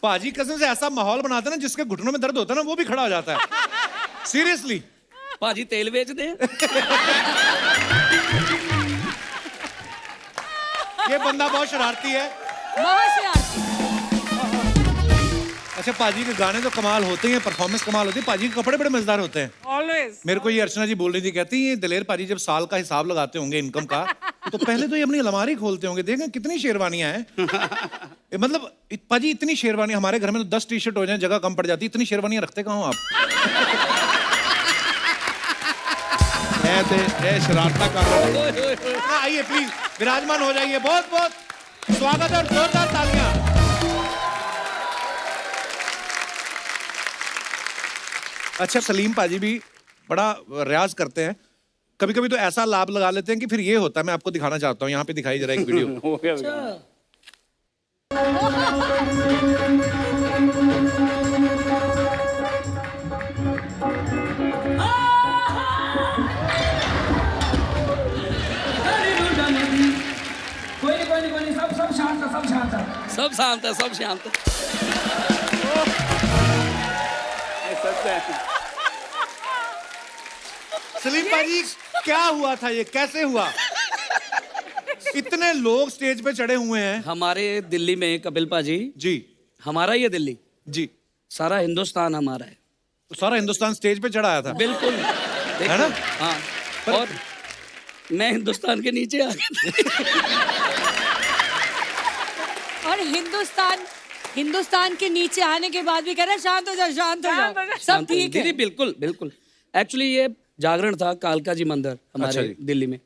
पाजी कसम से ऐसा माहौल बनाते ना जिसके घुटनों में दर्द होता है ना वो भी खड़ा हो जाता है। सीरियसली पाजी तेल बेच दे। ये बंदा बहुत शरारती है। अच्छा, पाजी के गाने तो कमाल होते हैं, परफॉर्मेंस कमाल होती है, पाजी के कपड़े बड़े मजेदार होते हैं। ऑलवेज। मेरे को ये अर्चना जी बोल रही थी, कहती ये दिलेर पाजी जब साल का हिसाब लगाते होंगे इनकम का तो पहले तो ये अपनी अलमारी खोलते होंगे, देखें कितनी शेरवानियां हैं। मतलब पाजी इतनी शेरवानी, हमारे घर में तो 10 टी-शर्ट हो जाए जगह कम पड़ जाती, इतनी शेरवानियां रखते कहाँ हो आप? शरारता कर रहे हैं। आइए प्लीज विराजमान हो जाइए, बहुत बहुत स्वागत और जोरदार तालियां। अच्छा, सलीम पाजी भी बड़ा रियाज करते हैं, कभी कभी तो ऐसा लाभ लगा लेते हैं कि फिर ये होता है। मैं आपको दिखाना चाहता हूँ, यहाँ पे दिखाई जरा एक वीडियो। सब शांत है, सब शांत है। सलीम पाजी क्या हुआ था, ये कैसे हुआ? इतने लोग स्टेज पे चढ़े हुए हैं। हमारे दिल्ली में कपिल पाजी जी, हमारा ये दिल्ली जी, सारा हिंदुस्तान हमारा है। सारा हिंदुस्तान स्टेज पे चढ़ा आया था। बिल्कुल, है ना? हाँ। और मैं हिंदुस्तान के नीचे आ गया। और हिंदुस्तान के नीचे आने के बाद भी कह रहा है शांत हो जाओ, शांत हो जाओ, सब ठीक है। बिल्कुल बिल्कुल। एक्चुअली ये जागरण था कालका जी मंदिर हमारे अच्छा दिल्ली में,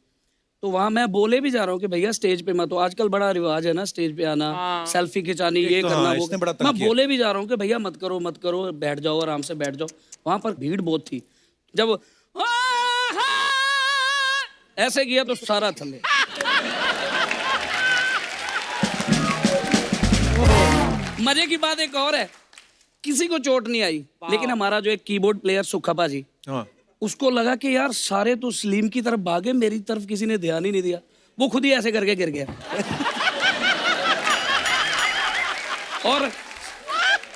तो वहाँ मैं बोले भी जा रहा हूँ कि भैया स्टेज पे मत हो। आजकल बड़ा रिवाज है ना स्टेज पे आना, सेल्फी खिंचानी, ये तो करना, हाँ, वो इसने बड़ा मैं बोले भी जा रहा हूँ कि भैया मत करो मत करो, बैठ जाओ आराम से बैठ जाओ। वहाँ पर भीड़ बहुत थी, जब ऐसे किया तो सारा थल्ले। मजे की बात एक और है, किसी को चोट नहीं आई, लेकिन हमारा जो एक कीबोर्ड प्लेयर सुखा पाजी, हाँ। उसको लगा कि यार सारे तो सलीम की तरफ भागे, मेरी तरफ किसी ने ध्यान ही नहीं दिया। वो खुद ही ऐसे करके गिर गया।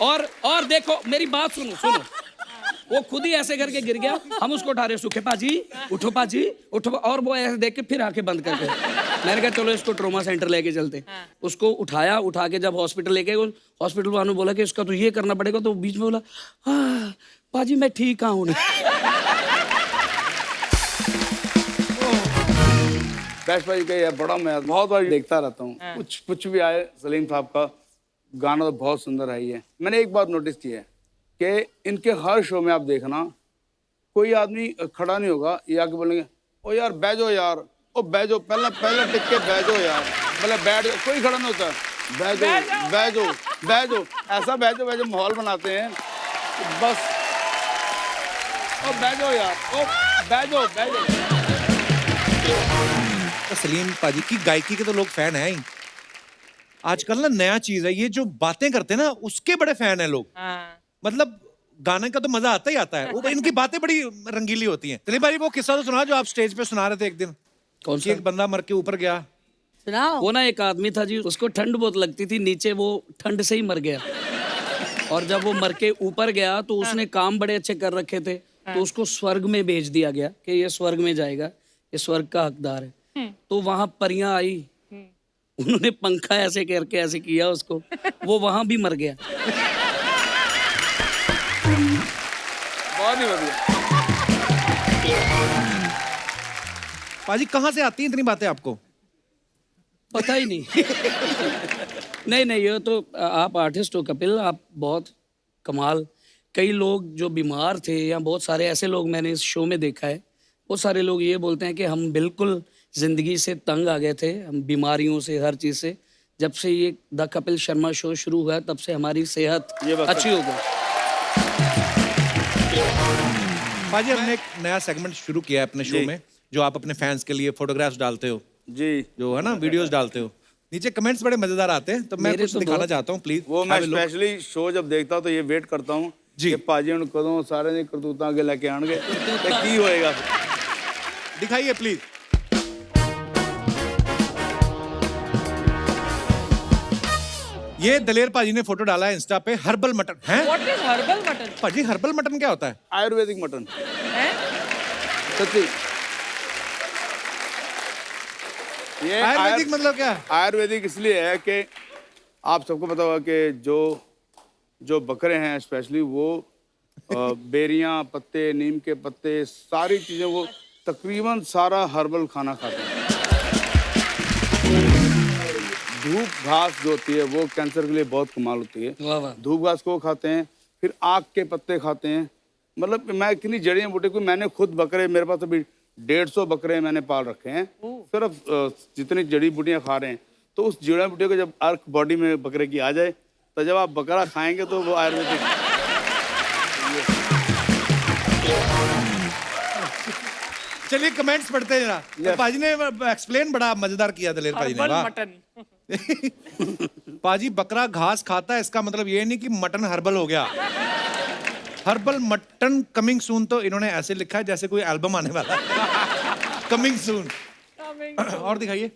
और देखो मेरी बात सुनो, वो खुद ही ऐसे करके गिर गया। हम उसको उठा रहे, सुखे पाजी उठो, पाजी उठो, और वो ऐसे देख के फिर आके बंद कर गए। मैंने कहा चलो इसको ट्रोमा सेंटर लेके चलते। उसको उठाया, उठा के जब हॉस्पिटल लेके गए, हॉस्पिटल वालों ने बोला कि इसका तो ये करना पड़ेगा, तो बीच में बोला पाजी मैं ठीक हूँ। बेस्ट भाई का ये बड़ा, मैं बहुत बार देखता रहता हूँ, कुछ भी आए सलीम साहब का गाना तो बहुत सुंदर है। ये मैंने एक बात नोटिस की है कि इनके हर शो में आप देखना, कोई आदमी खड़ा नहीं होगा, ये आके बोलेंगे ओ यार बैठो यार, ओ बैठो, पहले टिक के बैठो यार, मतलब बैठ, कोई खड़ा नहीं होता, बैठो, ऐसा बैठो माहौल बनाते हैं बस, ओ बैठो यार, ओ बैठो। तो सलीम पाजी की गायकी के तो लोग फैन हैं ही। आजकल ना नया चीज है, ये जो बातें करते हैं ना उसके बड़े फैन हैं लोग। मतलब गाने का तो मजा आता ही आता है, वो इनकी बातें बड़ी रंगीली होती हैं। सलीम भाई वो किस्सा तो सुना जो आप स्टेज पे सुना रहे थे एक दिन। कौन सा? एक बंदा मर के ऊपर गया। सुनाओ। वो ना एक आदमी था जी, उसको ठंड बहुत लगती थी, नीचे वो ठंड से ही मर गया। और जब वो मर के ऊपर गया तो उसने काम बड़े अच्छे कर रखे थे, तो उसको स्वर्ग में भेज दिया गया कि ये स्वर्ग में जाएगा, ये स्वर्ग का हकदार है। तो वहां परियां आई, उन्होंने पंखा ऐसे करके ऐसे किया उसको, वो वहां भी मर गया। बहुत ही बढ़िया। पाजी कहाँ से आती हैं इतनी बातें आपको? पता ही नहीं। नहीं ये तो आप आर्टिस्ट हो कपिल, आप बहुत कमाल। कई लोग जो बीमार थे, या बहुत सारे ऐसे लोग मैंने इस शो में देखा है, बहुत सारे लोग ये बोलते हैं कि हम बिल्कुल जिंदगी से तंग आ गए थे, हम बीमारियों से, हर चीज से। जब से ये द कपिल शर्मा शो शुरू हुआ तब से हमारी सेहत अच्छी हो गई। पाजी हमने एक नया सेगमेंट शुरू किया है अपने शो में, जो आप अपने फैंस के लिए फोटोग्राफ्स डालते हो जी, जो है ना वीडियोस डालते हो, नीचे कमेंट्स बड़े मजेदार आते हैं, तो मैं कुछ दिखाना चाहता हूँ प्लीज। वो मैं स्पेशली शो जब देखता हूँ तो ये वेट करता हूँ कि पाजी उन कदों सारे ने करतूतां के लेके आएंगे तो की होएगा। दिखाइए प्लीज। ये दलेर पाजी ने फोटो डाला है इंस्टा पे, हर्बल मटन है। What is herbal mutton? पाजी हर्बल मटन क्या होता है? आयुर्वेदिक मटन है? सच्ची। ये आयुर्वेदिक मतलब क्या? आयुर्वेदिक इसलिए है कि आप सबको पता होगा कि जो बकरे हैं स्पेशली वो बेरियां, पत्ते, नीम के पत्ते, सारी चीजें वो तकरीबन सारा हर्बल खाना खाते हैं। धूप घास जो होती है वो कैंसर के लिए बहुत कमाल होती है। वाह वाह। धूप घास को खाते हैं, फिर आक के पत्ते खाते हैं। मतलब मैं इतनी जड़ियाँ बूटी को मैंने खुद बकरे, मेरे पास अभी 150 बकरे मैंने पाल रखे हैं, सिर्फ जितनी जड़ी बूटियाँ खा रहे हैं। तो उस जड़ी बूटियों को जब अर्क बॉडी में बकरे की आ जाए तो जब आप बकरा खाएंगे तो वो आयुर्वेदिक। चलिए कमेंट्स पढ़ते हैं जरा। Yes. पाजी ने एक्सप्लेन बड़ा मजेदार किया दलेर पाजी ने। हर्बल वाह। मटन। पाजी बकरा घास खाता है, इसका मतलब ये नहीं कि मटन हर्बल हो गया। हर्बल मटन कमिंग सून, तो इन्होंने ऐसे लिखा है जैसे कोई एल्बम आने वाला है। Coming soon. और दिखाइए।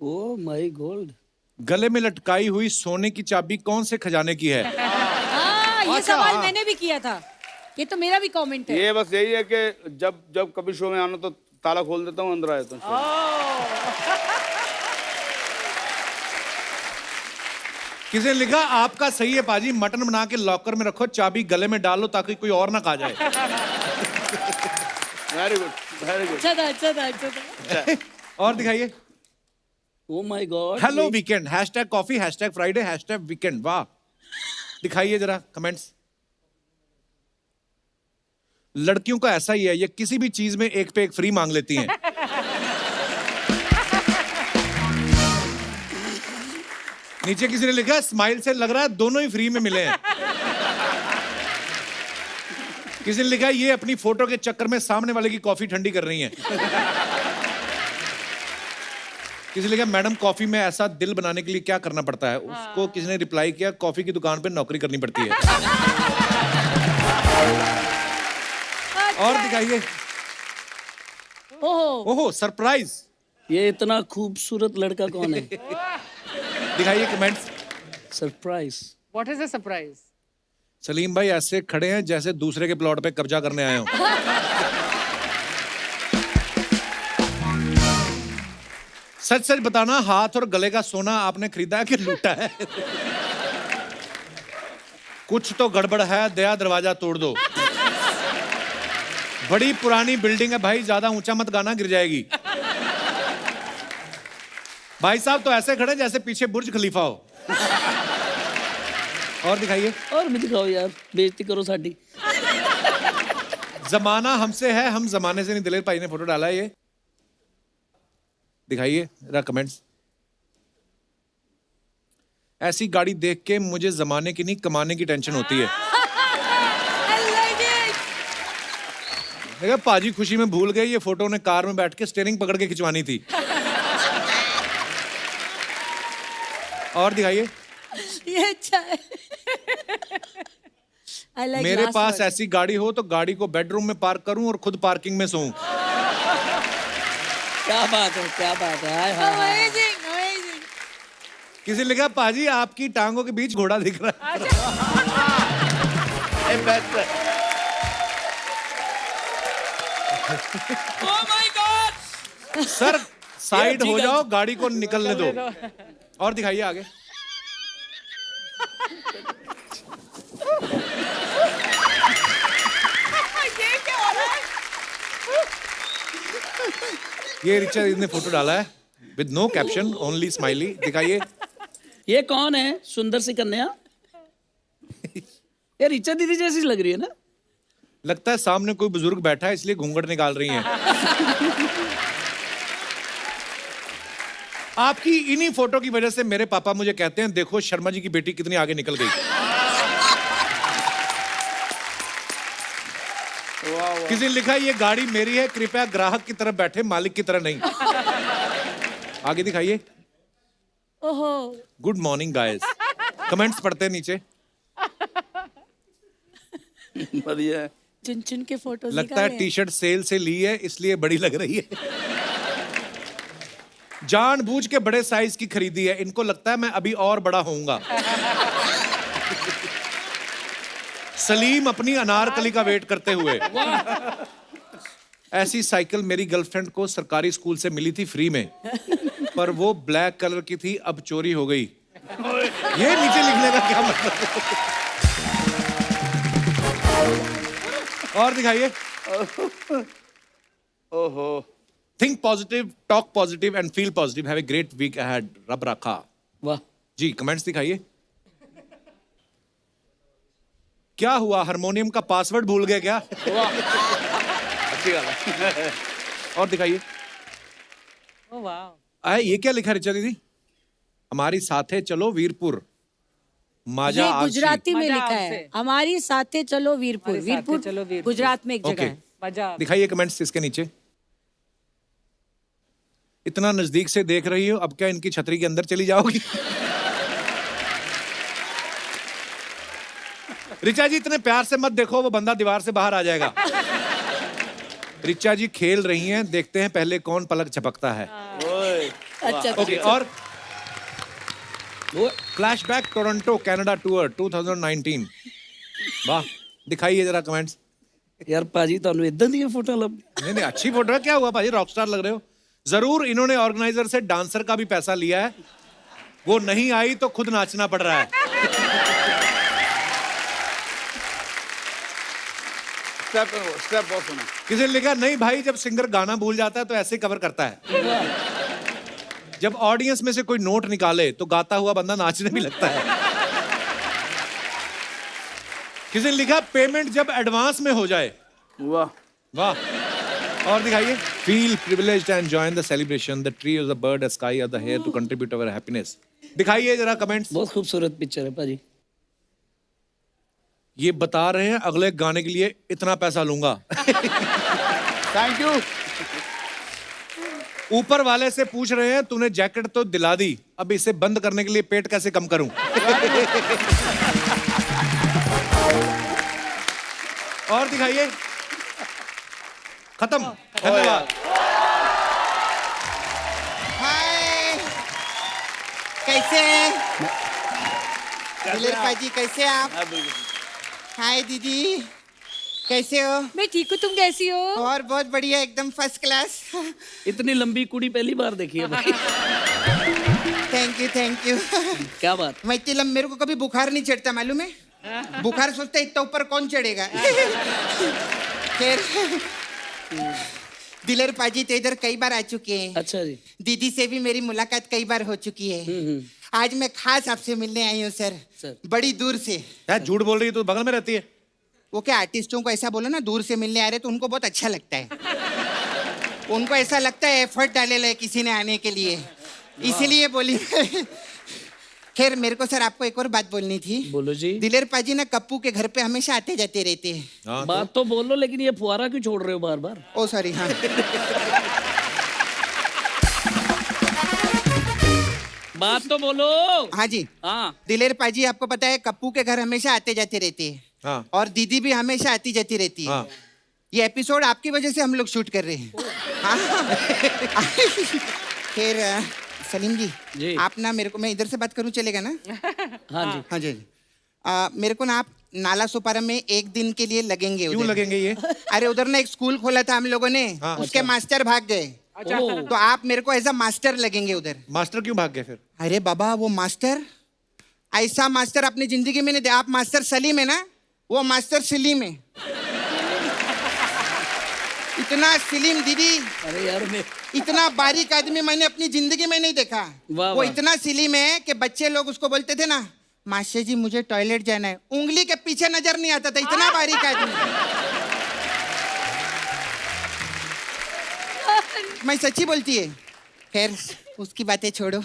Oh my God. गले में लटकाई हुई सोने की चाबी कौन से खजाने की है? ये अच्छा, सवाल हाँ। मैंने भी किया था, ये तो मेरा भी कमेंट है। ये बस यही है कि जब कभी शो में आना तो ताला खोल देता हूँ, अंदर आ जाता हूँ। किसी ने लिखा आपका सही है पाजी, मटन बना के लॉकर में रखो, चाबी गले में डालो ताकि कोई और ना खा जाए। Very good, very good. अच्छा था, अच्छा था, अच्छा था। और दिखाइए। Oh my God. Hello weekend, hashtag coffee, hashtag Friday, hashtag weekend. वाह, दिखाइए जरा कमेंट्स। लड़कियों का ऐसा ही है, ये किसी भी चीज में एक पे एक फ्री मांग लेती हैं। नीचे किसी ने लिखा स्माइल से लग रहा है दोनों ही फ्री में मिले हैं। किसी ने लिखा ये अपनी फोटो के चक्कर में सामने वाले की कॉफी ठंडी कर रही हैं। किसी ने लिखा मैडम कॉफी में ऐसा दिल बनाने के लिए क्या करना पड़ता है? उसको किसी ने रिप्लाई किया कॉफी की दुकान पे नौकरी करनी पड़ती है। और दिखाइए। ओहो, ओहो सरप्राइज। ये इतना खूबसूरत लड़का कौन है? दिखाइए comments. Surprise. What is the surprise? Salim भाई ऐसे खड़े हैं जैसे दूसरे के प्लॉट पे कब्जा करने आए हो। सच सच बताना, हाथ और गले का सोना आपने खरीदा है कि लूटा है? कुछ तो गड़बड़ है, दया दरवाजा तोड़ दो। बड़ी पुरानी बिल्डिंग है भाई, ज्यादा ऊंचा मत गाना, गिर जाएगी। भाई साहब तो ऐसे खड़े जैसे पीछे बुर्ज खलीफा हो। और दिखाइए। और भी दिखाओ यार, बेइज्जती करो साडी। जमाना हमसे है, हम जमाने से नहीं। दलेर भाई ने फोटो डाला है ये, दिखाइए जरा कमेंट्स। ऐसी गाड़ी देख के मुझे जमाने की नहीं कमाने की टेंशन होती है। देखा पाजी खुशी में भूल गए ये फोटो ने कार में बैठ के स्टीयरिंग पकड़ के खिंचवानी थी। और दिखाइए। ये अच्छा है। I like मेरे last पास word. ऐसी गाड़ी हो तो गाड़ी को बेडरूम में पार्क करूं और खुद पार्किंग में सोऊं। क्या बात है, क्या बात है। हाय हाय हाय। Amazing, amazing. किसी ने लिखा पाजी आपकी टांगों के बीच घोड़ा दिख रहा है। Oh my God! Sir side ठीक हो है। जाओ, गाड़ी को निकलने दो। और दिखाइए आगे। ये रिचा ने फोटो डाला है with no caption, only smiley. दिखाइए। ये कौन है? सुंदर सी कन्या। ये रिचा दीदी जैसी लग रही है ना? लगता है सामने कोई बुजुर्ग बैठा है इसलिए घूंघट निकाल रही हैं। आपकी इन्हीं फोटो की वजह से मेरे पापा मुझे कहते हैं देखो शर्मा जी की बेटी कितनी आगे निकल गई। किसी ने लिखा ये गाड़ी मेरी है, कृपया ग्राहक की तरफ बैठे, मालिक की तरह नहीं। आगे दिखाइए। ओहो, गुड मॉर्निंग गाइस। कमेंट्स पढ़ते हैं नीचे। बढ़िया है। चुन चुन के फोटोज लगता है टी शर्ट सेल से ली है इसलिए बड़ी लग रही है। जानबूझ के बड़े साइज की खरीदी है, इनको लगता है मैं अभी और बड़ा होऊंगा। सलीम अपनी अनारकली का वेट करते हुए। ऐसी साइकिल मेरी गर्लफ्रेंड को सरकारी स्कूल से मिली थी फ्री में, पर वो ब्लैक कलर की थी, अब चोरी हो गई। ये नीचे लिखने का क्या मतलब है? और दिखाइए। ओहो। Think positive, talk positive and feel positive. Have a great week ahead. रब रखा। वाह जी, कमेंट्स दिखाइए। क्या हुआ, हारमोनियम का पासवर्ड भूल गए क्या? अच्छी बात है। और दिखाइए। ओह वाह। आए, ये क्या लिखा रिचा दीदी? हमारी साथे चलो वीरपुर। माजा ये आरसी। गुजराती में मजा लिखा आपसे। है, हमारी साथे चलो वीरपुर। हमारी साथे वीरपुर चलो वीरपुर। गुजरात में एक जगह ओके, है। मजा। दिखाइए कमेंट्स इसके नीचे। इतना नजदीक से देख रही हो, अब क्या इनकी छतरी के अंदर चली जाओगी? रिचा जी इतने प्यार से मत देखो, वो बंदा दीवार से बाहर आ जाएगा। रिचा जी खेल रही हैं, देखते हैं पहले कौन पलक झपकता है। अच्छा ओके, और फ्लैशबैक टोरंटो कनाडा टूर 2019। वाह, दिखाइए जरा कमेंट्स। यार पाजी ਤੁਹਾਨੂੰ ਇਦਾਂ ਦੀਆਂ ਫੋਟੋ ਲੱਭ नहीं नहीं, अच्छी फोटो है। क्या हुआ भाई, रॉकस्टार लग रहे हो। जरूर इन्होंने ऑर्गेनाइजर से डांसर का भी पैसा लिया है, वो नहीं आई तो खुद नाचना पड़ रहा है। स्टेप बहुत सुना। किसी ने लिखा नहीं भाई, जब सिंगर गाना भूल जाता है तो ऐसे कवर करता है। जब ऑडियंस में से कोई नोट निकाले तो गाता हुआ बंदा नाचने भी लगता है। किसी ने लिखा पेमेंट जब एडवांस में हो जाए। वाह। वाह। और दिखाइए। Feel privileged and join the celebration, the tree of the bird, the sky of the hair to contribute our happiness. दिखाइए जरा कमेंट्स। बहुत खूबसूरत पिक्चर है पाजी। ये बता रहे हैं अगले गाने के लिए इतना पैसा लूंगा। Thank you. ऊपर वाले से पूछ रहे हैं तूने जैकेट तो दिला दी, अब इसे बंद करने के लिए पेट कैसे कम करूं? और दिखाइए। खत्म। धन्यवाद। हाय, कैसे हैं? दिलेर पाजी कैसे हैं आप? हाय दीदी, कैसे हो? मैं ठीक हूँ, तुम कैसी हो? और बहुत बढ़िया, एकदम फर्स्ट क्लास। इतनी लंबी कुड़ी पहली बार देखी है भाई। Thank you thank you. क्या बात। मैं इतनी मेरे को कभी बुखार नहीं चढ़ता, मालूम है? बुखार सोचता इतना ऊपर कौन चढ़ेगा। खैर, दिलेर पाजी तो इधर कई बार आ चुके हैं। अच्छा जी। दीदी से भी मेरी मुलाकात कई बार हो चुकी है। आज मैं खास आपसे मिलने आई हूँ सर, बड़ी दूर से। यार झूठ बोल रही है, तो बगल में रहती है। वो क्या आर्टिस्टों को ऐसा बोलो ना, दूर से मिलने आ रहे तो उनको बहुत अच्छा लगता है। उनको ऐसा लगता है एफर्ट डाले है किसी ने आने के लिए, इसीलिए बोली। खैर मेरे को सर आपको एक और बात बोलनी थी। बोलो जी। दिलेर पाजी ना कप्पू के घर पे हमेशा आते जाते रहते हैं। हाँ, बात तो बोलो, लेकिन ये फुहारा क्यों छोड़ रहे हो बार बार? ओ सॉरी। हाँ बात तो बोलो। हाँ जी। हाँ। दिलेर पाजी आपको पता है कप्पू के घर हमेशा आते जाते रहते हैं। हाँ। और दीदी भी हमेशा आती जाती रहती है। हाँ। ये एपिसोड आपकी वजह से हम लोग शूट कर रहे हैं। हाँ। खैर सलीम जी, आप ना मेरे को, मैं इधर से बात करूं चलेगा ना? हाँ जी। हाँ जी। मेरे को ना आप नाला सोपारा में एक दिन के लिए लगेंगे। क्यों उधर लगेंगे ये? अरे उधर ना एक स्कूल खोला था हम लोगों ने। हाँ, उसके अच्छा। मास्टर भाग गए। तो आप मेरे को एज अ मास्टर लगेंगे उधर। मास्टर क्यों भाग गए फिर? अरे बाबा, वो मास्टर ऐसा मास्टर अपनी जिंदगी में नहीं दे। आप मास्टर सलीम है ना, वो मास्टर सलीम है। इतना सलीम दीदी, अरे यार मैं इतना बारीक आदमी मैंने अपनी जिंदगी में नहीं देखा। वाह, वो वाह। इतना सलीम है कि बच्चे लोग उसको बोलते थे ना, मास्टर जी मुझे टॉयलेट जाना है, उंगली के पीछे नजर नहीं आता था, इतना बारीक आदमी। मैं सच्ची बोलती है। खैर उसकी बातें छोड़ो।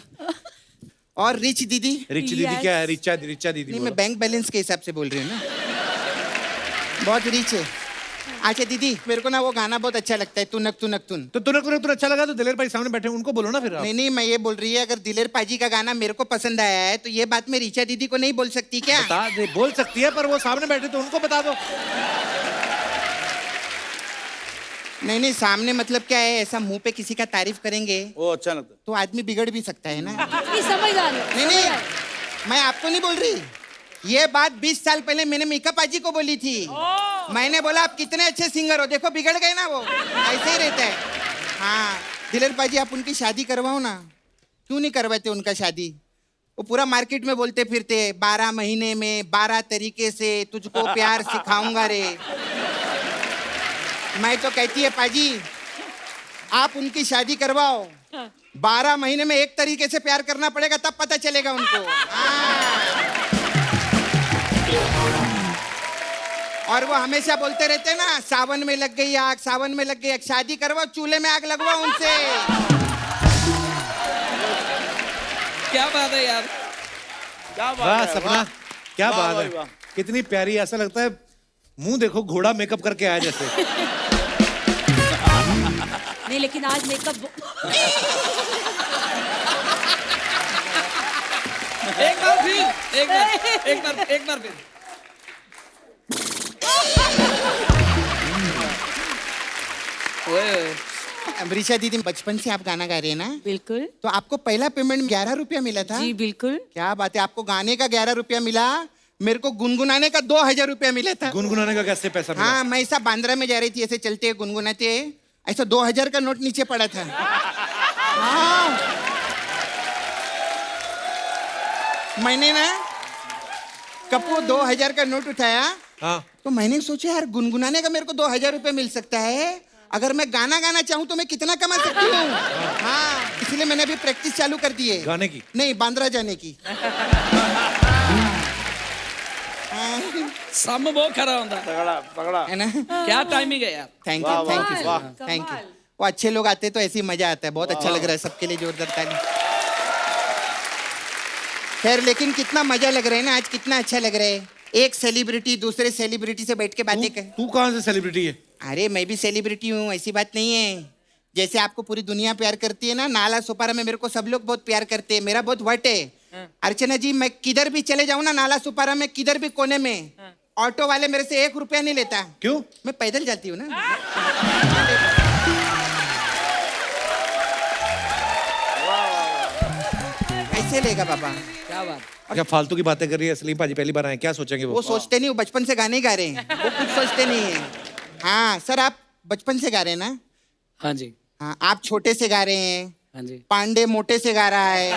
और रिच दीदी, रिच दीदी क्या है? रिचा दीदी नहीं बोलो। मैं बैंक बैलेंस के हिसाब से बोल रही हूँ ना, बहुत रिच है। अच्छा दीदी, मेरे को ना वो गाना बहुत अच्छा लगता है, तुनक तुनक तुन। तो तुनक अच्छा लगा तो दिलेर भाई सामने बैठे हैं, उनको बोलो ना फिर आप। नहीं नहीं, मैं ये बोल रही है, अगर दिलेर पाजी का गाना मेरे को पसंद आया है तो ये बात मैं रिचा दीदी को नहीं बोल सकती क्या? बता दे, बोल सकती है, पर वो सामने बैठे तो उनको बता दो। नहीं नहीं, सामने मतलब क्या है, ऐसा मुंह पे किसी का तारीफ करेंगे वो अच्छा लगता तो आदमी बिगड़ भी सकता है ना। नहीं समझदार है, नहीं नहीं, मैं आपको नहीं बोल रही, ये बात 20 साल पहले मैंने मेकअप आजी को बोली थी। मैंने बोला आप कितने अच्छे सिंगर हो, देखो बिगड़ गए ना, वो ऐसे ही रहता है। हाँ दिलेर पाजी, आप उनकी शादी करवाओ ना। क्यों नहीं करवाते उनका शादी? वो पूरा मार्केट में बोलते फिरते 12 महीने में 12 तरीके से तुझको प्यार सिखाऊंगा रे। मैं तो कहती है पाजी आप उनकी शादी करवाओ, 12 महीने में एक तरीके से प्यार करना पड़ेगा, तब पता चलेगा उनको। हाँ। और वो हमेशा बोलते रहते हैं ना, सावन में लग गई आग, सावन में लग गई आग। शादी करवाओ, चूल्हे में आग लगवाओ उनसे। क्या बात है यार, क्या वाह बात है, सपना, वाह। क्या वाह, बात वाह, है, वाह। कितनी प्यारी। ऐसा लगता है मुंह देखो घोड़ा मेकअप करके आया जैसे। नहीं लेकिन आज मेकअप एक बार फिर, एक बार फिर। ओए, अमरीशा दीदी, बचपन से आप गाना गा रहे हैं ना, बिल्कुल तो आपको पहला पेमेंट 11 रुपया मिला था? जी बिल्कुल। क्या बात है, आपको गाने का 11 रुपया मिला, मेरे को गुनगुनाने का 2000 रुपया मिला था। गुनगुनाने का कैसे पैसा मिला? हाँ, मैं ऐसा बांद्रा में जा रही थी, ऐसे चलते गुनगुनाते, ऐसा 2000 का नोट नीचे पड़ा था। हाँ। मैंने ना कपू 2000 का नोट उठाया, हाँ तो मैंने सोचा यार गुनगुनाने का मेरे को 2000 रुपये मिल सकता है, अगर मैं गाना गाना चाहूँ तो मैं कितना कमा सकती हूँ। हाँ, इसलिए मैंने अभी प्रैक्टिस चालू कर दी है। गाने की? नहीं, बांद्रा जाने की। सम बहुत खरा होता तगड़ा तगड़ा। है ना? क्या टाइमिंग है यार। थैंक वाह, यू, थैंक वाह, यू, वाह। Thank you. वो अच्छे लोग आते हैं तो ऐसे ही मजा आता है, बहुत अच्छा लग रहा है, सबके लिए जोरदार ताली। खैर, लेकिन कितना मजा लग रहा है ना आज, कितना अच्छा लग रहा है। एक सेलिब्रिटी दूसरे सेलिब्रिटी से बैठ के बातें कर। तू कहाँ से सेलिब्रिटी है? अरे मैं भी सेलिब्रिटी हूँ, ऐसी बात नहीं है। जैसे आपको पूरी दुनिया प्यार करती है ना, नाला सुपारा में मेरे को सब लोग बहुत प्यार करते हैं, मेरा बहुत वट है। अर्चना जी, मैं किधर भी चले जाऊँ ना, नाला सुपारा में किधर भी कोने में, ऑटो वाले मेरे से 1 रुपया नहीं लेता। क्यों? मैं पैदल जाती हूँ ना। कैसे लेगा बाबा? क्या बात। क्या फालतू की बातें कर रही है सलीम पाजी? पहली बार आए, क्या सोचेंगे वो वो? सोचते नहीं, वो बचपन से गाने गा रहे हैं, वो कुछ सोचते नहीं है। हाँ सर, आप बचपन से गा रहे हैं ना? हाँ जी, हाँ, आप छोटे से गा रहे हैं, हाँ जी। पांडे मोटे से गा रहा है,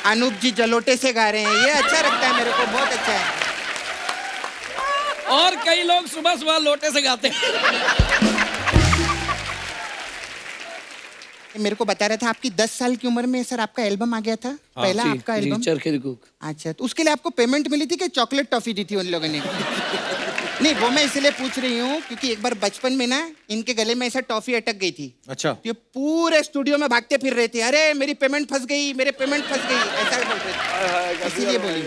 अनूप जी जलोटे से गा रहे हैं, ये अच्छा लगता है मेरे को, बहुत अच्छा है। और कई लोग सुबह सुबह लोटे से गाते हैं। मेरे को बता रहा था आपकी 10 साल की उम्र में सर आपका एल्बम आ गया था, पहला जी, आपका जी, एल्बम। चरखे दी कुक। अच्छा, तो उसके लिए आपको पेमेंट मिली थी कि चॉकलेट टॉफी दी थी उन लोगों ने? नहीं, वो मैं इसलिए पूछ रही हूँ क्योंकि एक बार बचपन में ना इनके गले में ऐसा टॉफी अटक गई थी। अच्छा। ये पूरे स्टूडियो में भागते फिर रहे थे, अरे मेरी पेमेंट फंस गई, मेरे पेमेंट फंस गई, ऐसा बोल रहे थे, इसीलिए बोली।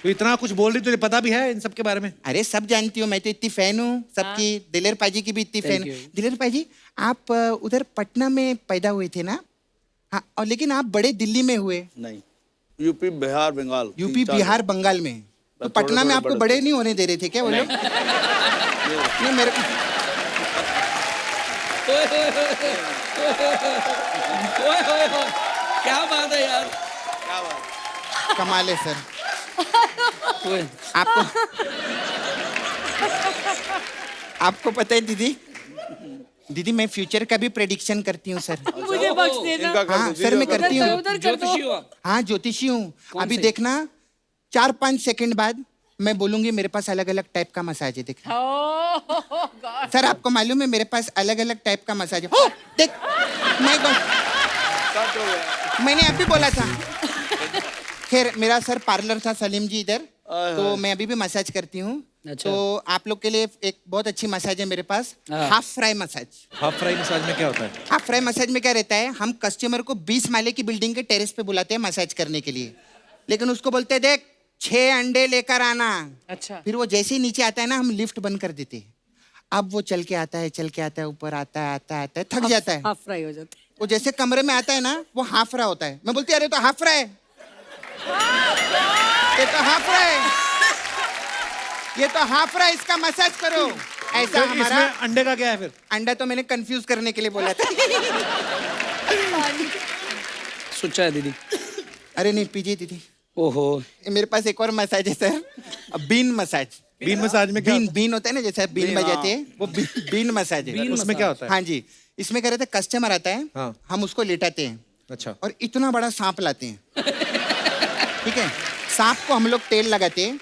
तो इतना कुछ बोल रही, तुझे पता भी है इन सब के बारे में? अरे सब जानती हूँ, मैं तो इतनी फैन हूँ सबकी, दिलेर पाजी की भी इतनी फैन। you. दिलेर पाजी, आप उधर पटना में पैदा हुए थे ना? हाँ, और लेकिन आप बड़े दिल्ली में हुए। नहीं, यूपी बिहार बंगाल। यूपी बिहार बंगाल में, तो थोड़े पटना में थोड़े आपको बड़े बड़े नहीं होने दे रहे थे क्या वो लोग? नहीं, मेरे ओए, ओए, ओए, ओए, ओए, क्या बात है यार। कमाल है सर। ओए, आपको पता है दीदी, दीदी मैं फ्यूचर का भी प्रेडिक्शन करती हूँ सर। मुझे बख्श देना। इनका कर हाँ दो, सर, मैं कर दो। करती हूँ। उधर कर दो। ज्योतिषी हो आप? हाँ, ज्योतिषी हूँ। अभी से? देखना 4-5 सेकंड बाद मैं बोलूंगी मेरे पास अलग अलग टाइप का मसाज है, देख। गॉड। सर आपको मालूम है मेरे पास अलग अलग टाइप का मसाज है। ओ, देख, मैंने अभी बोला था। खैर, मेरा सर पार्लर था सलीम जी इधर, तो मैं अभी भी मसाज करती हूँ। अच्छा। तो आप लोग के लिए एक बहुत अच्छी मसाज है मेरे पास, हाँ। Half fry massage. Half fry massage में क्या होता है? हाफ फ्राई मसाज में क्या रहता है, हम कस्टमर को 20 माले की बिल्डिंग के टेरेस पे बुलाते हैं मसाज करने के लिए, लेकिन उसको बोलते हैं देख 6 अंडे लेकर आना। अच्छा। फिर वो जैसे ही नीचे आता है ना, हम लिफ्ट बंद कर देते हैं। अब वो चल के आता है, ऊपर आता है, थक जाता है। हाफ फ्राई हो जाता है। वो जैसे कमरे में आता है ना, वो हाफ फ्राई होता है। मैं बोलती अरे तो हाफ फ्राई, ये तो हाफ फ्राई, ये तो हाफ फ्राई, इसका मसाज करो। ऐसा तो हमारा इसमें अंडे का क्या है फिर? अंडा तो मैंने कंफ्यूज करने के लिए बोला था। सोचा है दीदी। अरे नहीं पीजिए दीदी। ओहो, मेरे पास एक और मसाज है sir, bean massage. Bean massage में क्या बीन बीन होता है ना, जैसे बीन बजाते हैं, वो बीन मसाज है। बीन उसमें क्या होता है? हाँ जी, इसमें क्या रहता है, कस्टमर आता है, हाँ। हम उसको लेटाते हैं अच्छा। और इतना बड़ा सांप लाते हैं। ठीक है, सांप को हम लोग तेल लगाते हैं,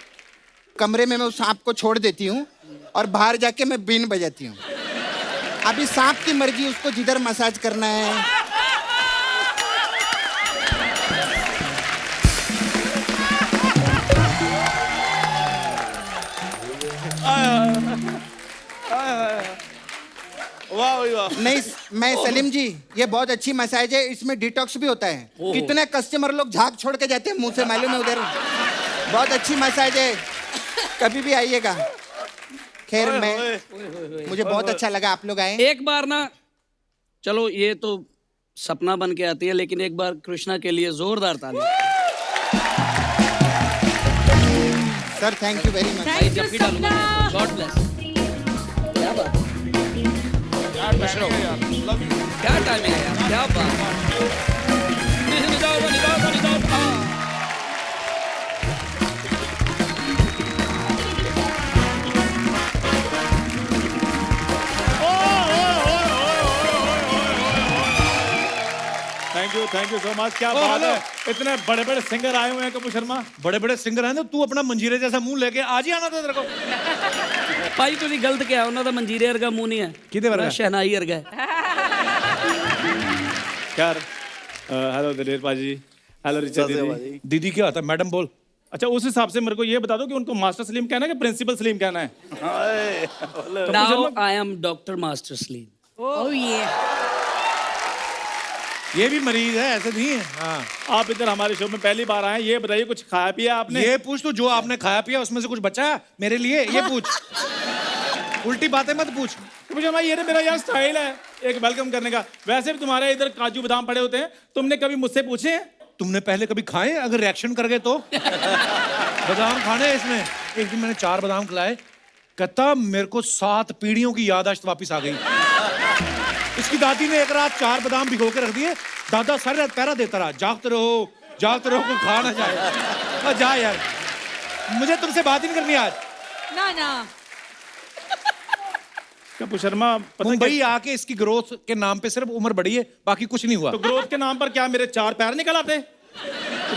कमरे में मैं उस सांप को छोड़ देती हूँ और बाहर जाके मैं बीन बजाती हूँ। अभी सांप की मर्जी, उसको जिधर मसाज करना है। वाह भाई वाह। नहीं मैं सलीम जी, ये बहुत अच्छी मसाज है, इसमें डिटॉक्स भी होता है। कितने कस्टमर लोग झाग छोड़ के जाते हैं मुंह से, मालूम है उधर। बहुत अच्छी मसाज है, कभी भी आइएगा। खैर मैं, मुझे बहुत अच्छा लगा आप लोग आए। एक बार ना, चलो ये तो सपना बन के आती है, लेकिन एक बार कृष्णा के लिए जोरदार ताली। Sir thank you very much. भाई जब भी डालूंगा मैं, गॉड ब्लेस। क्या बात, क्या टाइमिंग है यार, क्या बात। Thank you so much. क्या बात है, इतने बड़े बड़े सिंगर आए हुए हैं कपूर शर्मा। बड़े बड़े सिंगर हैं, तो तू अपना मंजीरे जैसा मुंह लेके आज ही आना था तेरे को। भाई तुझे गलत क्या है, उन्होंने मंजीरे वर्गा मुंह नहीं है, किदे वर्गा? शहनाई वर्गा है। यार हेलो दिलेर पाजी, हेलो रिचा दीदी। दीदी क्या आता है? मैडम बोल। अच्छा उस हिसाब से मेरे को ये बता दो कि उनको मास्टर सलीम कहना है कि प्रिंसिपल सलीम कहना है? Now I am doctor master Salim. Oh ये ये भी मरीज है, ऐसे नहीं है। हाँ। आप इधर हमारे शो में पहली बार आए, ये बताइए कुछ खाया पिया आपने? ये पूछ तू, जो आपने खाया पिया उसमें से कुछ बचा है मेरे लिए? ये पूछ, उल्टी बातें मत पूछ। कपूर शर्मा ये ना मेरा यार स्टाइल है एक वेलकम करने का। वैसे भी तुम्हारे इधर काजू बादाम पड़े होते हैं, तुमने कभी मुझसे पूछे हैं? तुमने पहले कभी खाए? अगर रिएक्शन कर गए तो। बादाम खाने हैं इसमें। एक दिन मैंने 4 बादाम खिलाए, कहता मेरे को 7 पीढ़ियों की याददाश्त वापस आ गई। इसकी दादी ने एक रात 4 बादाम भिगो के रख दिए, दादा सारी रात पहरा देता रहा, जागते रहो कोई खा ना जाए। जा यार, मुझे तुमसे बात ही नहीं करनी आज। ना ना कपूर शर्मा पता मुंबई आके इसकी ग्रोथ के नाम पे सिर्फ उम्र बढ़ी है, बाकी कुछ नहीं हुआ। तो ग्रोथ के नाम पर क्या मेरे 4 पैर निकल आते,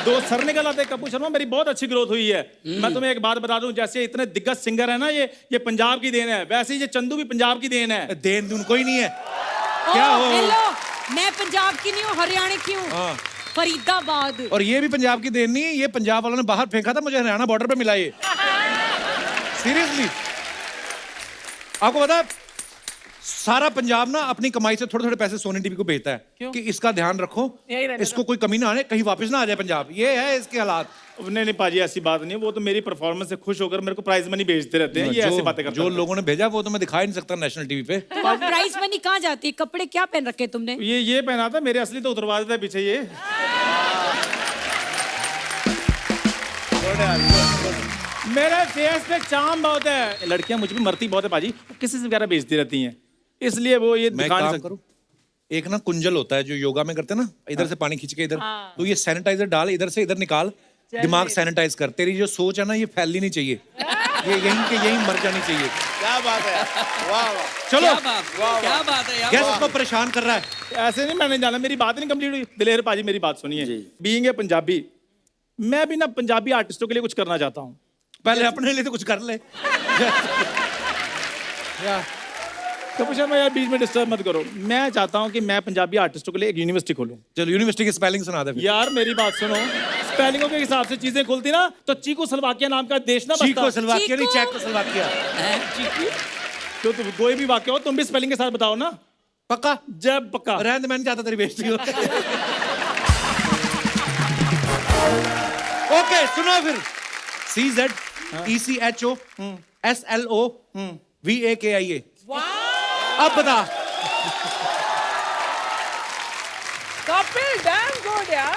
2 सर निकल आते? कपूर शर्मा मेरी बहुत अच्छी ग्रोथ हुई है। मैं तुम्हें एक बात बता दूं, जैसे इतने दिग्गज सिंगर है ना, ये पंजाब की देन है, वैसे ही ये चंदू भी पंजाब की देन है। देन दून कोई नहीं है। क्या हो? हेलो, मैं पंजाब की नहीं हूँ, हरियाणा की हूँ। हाँ। फरीदाबाद। और ये भी पंजाब की देन नहीं है, ये पंजाब वालों ने बाहर फेंका था, मुझे हरियाणा बॉर्डर पे मिला ये। सीरियसली, आपको पता है सारा पंजाब ना अपनी कमाई से थोड़े थोड़े पैसे सोनी टीवी को भेजता है कि इसका ध्यान रखो, इसको कोई कमी ना आने, कहीं वापस ना आ जाए पंजाब। ये है इसके हालात। नहीं नहीं पाजी ऐसी बात नहीं, वो तो मेरी परफॉर्मेंस से खुश होकर मेरे को प्राइज मनी भेजते रहते हैं। ये ऐसी बातें करते जो रहते हैं। लोगों ने भेजा वो तो मैं दिखा ही नहीं सकता नेशनल टीवी पे। तो प्राइस मनी कहाँ जाती है? कपड़े क्या पहन रखे तुमने? ये पहना था, मेरे असली तो उतरवा देता है पीछे ये। मेरे फेस पे चाम बहुत है, लड़कियां मुझ पे मरती बहुत है पाजी, किसी से वगैरह भेजती रहती हैं, इसलिए वो ये मैं दिखा नहीं काम सकता। करूं, एक ना कुंजल होता है जो योगा में करते हैं ना, इधर से पानी खींच के इधर, तो ये सैनिटाइजर डाल, इधर से इधर निकाल, दिमाग सैनिटाइज कर। तेरी जो सोच है ना ये फैलनी नहीं चाहिए, ये यहीं के यहीं मर जानी चाहिए। क्या बात है, वाह वाह। चलो, क्या बात है यार। गेस्ट को परेशान कर रहा है। ऐसे नहीं, मैंने जाना, मेरी बात नहीं कंप्लीट हुई। दिलेर पाजी मेरी बात सुनिए, बीइंग ए पंजाबी, मैं भी ना पंजाबी आर्टिस्टों के लिए कुछ करना चाहता हूँ। पहले अपने लिए तो कुछ कर ले। कपूर शर्मा यार बीच में डिस्टर्ब मत करो। मैं चाहता हूँ कि मैं पंजाबी आर्टिस्टों के लिए एक यूनिवर्सिटी खोलूँ। चलो यूनिवर्सिटी की स्पेलिंग सुना दे फिर। यार मेरी बात सुनो, स्पेलिंगों के हिसाब से चीजें खुलती ना, तो चीको स्लोवाकिया नाम का देश ना बसता। चीको स्लोवाकिया नहीं, चेकोस्लोवाकिया। तो तुम कोई भी वाक्य हो तुम भी स्पेलिंग के साथ बताओ ना। पक्का? जब पक्का। रहने दे, मैं नहीं चाहता तेरी बेइज्जती हो। ओके सुनो फिर, CZECHO SLOVAKIA। अब बता। कपिल डैम गुड यार।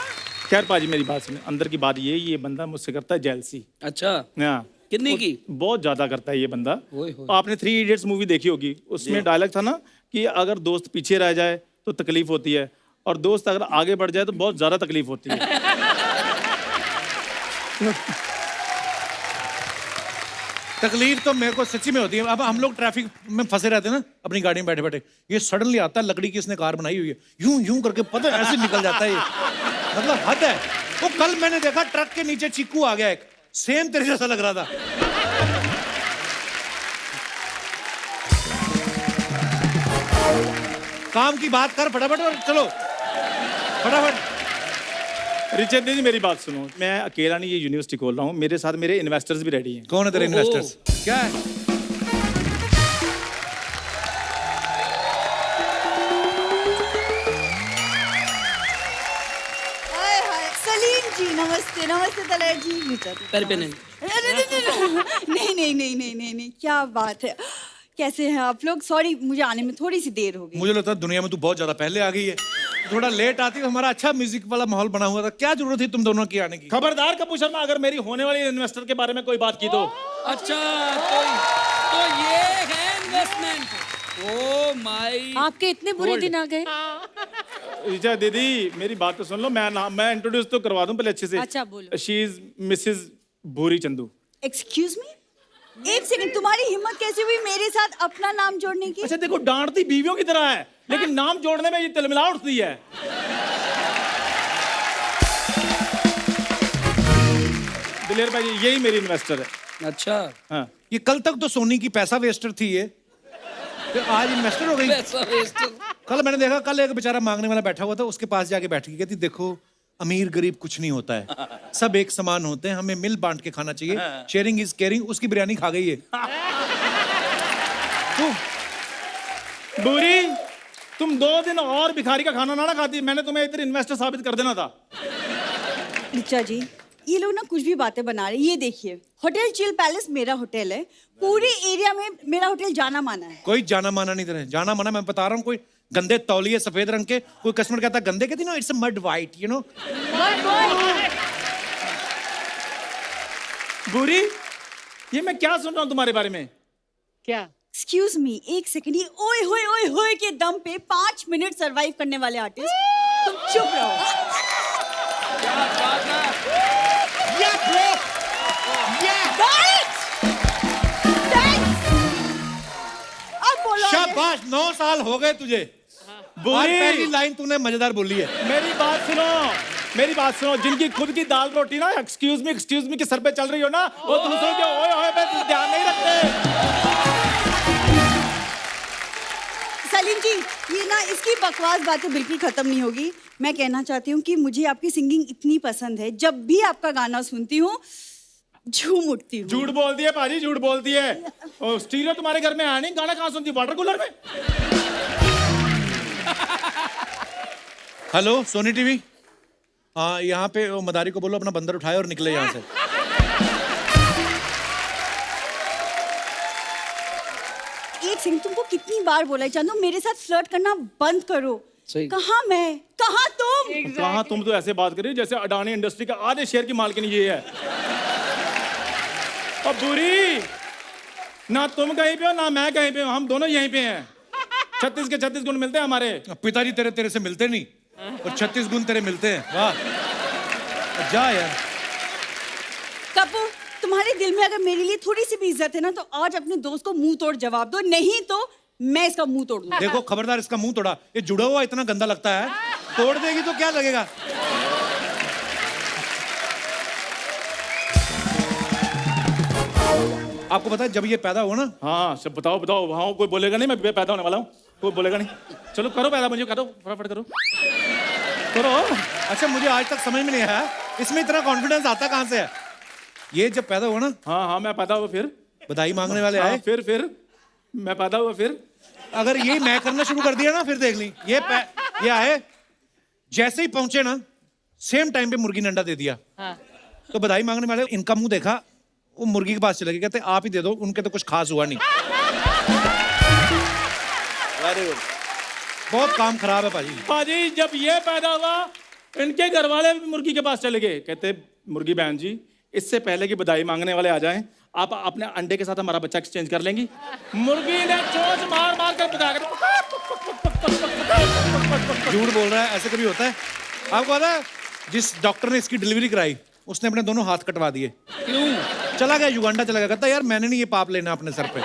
खैर पाजी मेरी बात सुने, अंदर की बात ये बंदा मुझसे करता है जेलसी। अच्छा, हाँ, कितनी की? बहुत ज्यादा करता है ये बंदा। ओए होए। आपने 3 इडियट्स मूवी देखी होगी, उसमें डायलॉग था ना कि अगर दोस्त पीछे रह जाए तो तकलीफ होती है, और दोस्त अगर आगे बढ़ जाए तो बहुत ज्यादा तकलीफ होती है। तकलीफ तो मेरे को सच्ची में होती है। अब हम लोग ट्रैफिक में फंसे रहते हैं ना अपनी गाड़ी में बैठे बैठे, ये सडनली आता है, लकड़ी की इसने कार बनाई हुई है, यूं यूं करके पता है ऐसे निकल जाता है ये, मतलब हद है। वो कल मैंने देखा ट्रक के नीचे चीकू आ गया एक, सेम तेरे जैसा लग रहा था। काम की बात कर फटाफट और चलो फटाफट। रिचर्ड जी मेरी बात सुनो, मैं अकेला नहीं ये यूनिवर्सिटी खोल रहा हूँ, मेरे साथ मेरे इन्वेस्टर्स भी रेडी हैं। कौन है तेरे ओहो। इन्वेस्टर्स? क्या है? हाय हाय सलीम जी, नमस्ते नमस्ते तलैट जी। पैर पे नहीं। नहीं नहीं नहीं नहीं नहीं नहीं, क्या बात है। कैसे हैं आप लोग? सॉरी मुझे आने में थोड़ी सी देर हो गई। मुझे लगता है दुनिया में तू बहुत ज्यादा पहले आ गई है, थोड़ा लेट आती। हमारा अच्छा म्यूजिक वाला माहौल बना हुआ था, क्या जरूरत थी तुम दोनों की आने की? खबरदार कपूर शर्मा, अगर मेरी होने वाली इन्वेस्टर के बारे में कोई बात की तो। अच्छा तो ये है इन्वेस्टमेंट। Oh my. आपके इतने बुरे दिन आ गए? रिचा दीदी मेरी बात तो सुन लो, मैं इंट्रोड्यूस तो करवा दूं पहले अच्छे से। अच्छा, बोलो। शी इज मिसेस भूरी चंदू। एक्सक्यूज मी, एक सेकंड, तुम्हारी हिम्मत कैसे हुई मेरे साथ अपना नाम जोड़ने की? अच्छा देखो, डांटती बीवियों की तरह है, लेकिन नाम जोड़ने में ये तिलमिला उठती है। दिलेर भाई यही मेरी इन्वेस्टर है। अच्छा हाँ, ये कल तक तो सोनी की पैसा वेस्टर थी ये, फिर आज इन्वेस्टर हो गई। पैसा वेस्ट। कल मैंने देखा, कल एक बेचारा मांगने वाला बैठा हुआ था, उसके पास जाके बैठ गई, कहती देखो अमीर गरीब कुछ नहीं होता है, सब एक समान होते हैं, हमें मिल बांट के खाना चाहिए, शेयरिंग इज केयरिंग। उसकी बिरयानी खा गई है। भूरी तुम 2 दिन और भिखारी का खाना ना खाती, मैंने तुम्हें इधर इन्वेस्टर साबित कर देना था। रिचा जी, ये लोग ना कुछ भी बातें बना रहे हैं। ये देखिए, होटल चिल पैलेस मेरा होटल है, पूरे एरिया में मेरा होटल जाना माना है। कोई जाना माना नहीं तेरे, जाना माना मैं बता रहा हूँ। कोई गंदे तौलिए सफेद रंग के, कोई कस्टमर कहता है गंदे, कहती no it's mud white, you know. भूरी ये मैं क्या सुन रहा हूँ तुम्हारे बारे में? क्या? एक्सक्यूज मी, एक सेकंड, ये ओए होए के दम पे 5 मिनट सरवाइव करने वाले आर्टिस्ट, तुम चुप रहो। अब बोलो। शाबाश, 9 साल हो गए तुझे। आज पहली लाइन तूने मजेदार बोली है। मेरी बात सुनो, जिनकी खुद की दाल रोटी ना एक्सक्यूज मी के सर पे चल रही हो ना, वो दूसरों के ओए ओए पे ध्यान नहीं रखते। सलीम जी, ये ना इसकी बकवास बातें बिल्कुल खत्म नहीं होगी। मैं कहना चाहती हूँ कि मुझे आपकी सिंगिंग इतनी पसंद है, जब भी आपका गाना सुनती हूँ झूम उठती हूँ। झूठ बोलती है पाजी, झूठ बोलती है। और स्टीरियो तुम्हारे घर में है नहीं, गाना कहाँ सुनती? वाटर कूलर में। हेलो सोनी टीवी, हाँ यहाँ पे वो मदारी को बोलो अपना बंदर उठाए और निकले यहाँ से। एक सेकंड, तुमको कितनी बार बोला है चांदू, मेरे साथ फ्लर्ट करना बंद करो। सही। कहाँ मैं, कहाँ तुम? कहाँ तुम तो ऐसे बात कर रही हो जैसे अडानी इंडस्ट्री का आधे शेयर की मालकिन ये है। अब बुरी ना तुम कहीं पे हो ना मैं कहीं पे हूँ, हम दोनों यहीं पे हैं। 36 के 36 गुण मिलते हैं हमारे। पिताजी तेरे से मिलते नहीं और 36 गुण तेरे मिलते हैं। वाह, जा यार। कपूर, तुम्हारे दिल में अगर मेरे लिए थोड़ी सी भी इज्जत है ना, तो आज अपने दोस्त को मुंह तोड़ जवाब दो, नहीं तो मैं इसका मुंह तोड़ दूंगा। देखो खबरदार, इसका मुंह तोड़ा। ये जुड़ा हुआ इतना गंदा लगता है, तोड़ देगी तो क्या लगेगा। आपको पता है जब ये पैदा हुआ ना, हाँ सब बताओ। हाँ कोई बोलेगा नहीं, मैं पैदा होने वाला हूँ, कोई बोलेगा नहीं। चलो करो पैदा, मुझे करो, फटाफट करो। अच्छा मुझे आज तक समझ में नहीं आया इसमें इतना कॉन्फिडेंस आता कहाँ से है। ये जब पैदा हुआ ना, हाँ मैं पैदा हुआ, फिर बधाई मांगने वाले हाँ, आए, फिर मैं पैदा हुआ, फिर अगर ये मैं करना शुरू कर दिया ना, फिर देख ली। ये आए, जैसे ही पहुंचे ना, सेम टाइम पे मुर्गी ने अंडा दे दिया। तो बधाई मांगने वाले इनका मुंह देखा, वो मुर्गी के पास चले गए, कहते आप ही दे दो, उनके तो कुछ खास हुआ नहीं। Very good. बहुत काम खराब है पाजी जब ये पैदा हुआ, इनके घर वाले भी मुर्गी के पास चले गए, कहते मुर्गी बहन जी इससे पहले कि बधाई मांगने वाले आ जाएं, आप अपने अंडे के साथ हमारा बच्चा एक्सचेंज कर लेंगी? मुर्गी ने चोंच मार मार कर पका कर झूठ बोल रहा है, ऐसे कभी होता है? आपको पता है जिस डॉक्टर ने इसकी डिलीवरी कराई उसने अपने दोनों हाथ कटवा दिए। क्यों? चला गया युगांडा, चला गया, कहता यार मैंने नहीं ये पाप लेना अपने सर पे।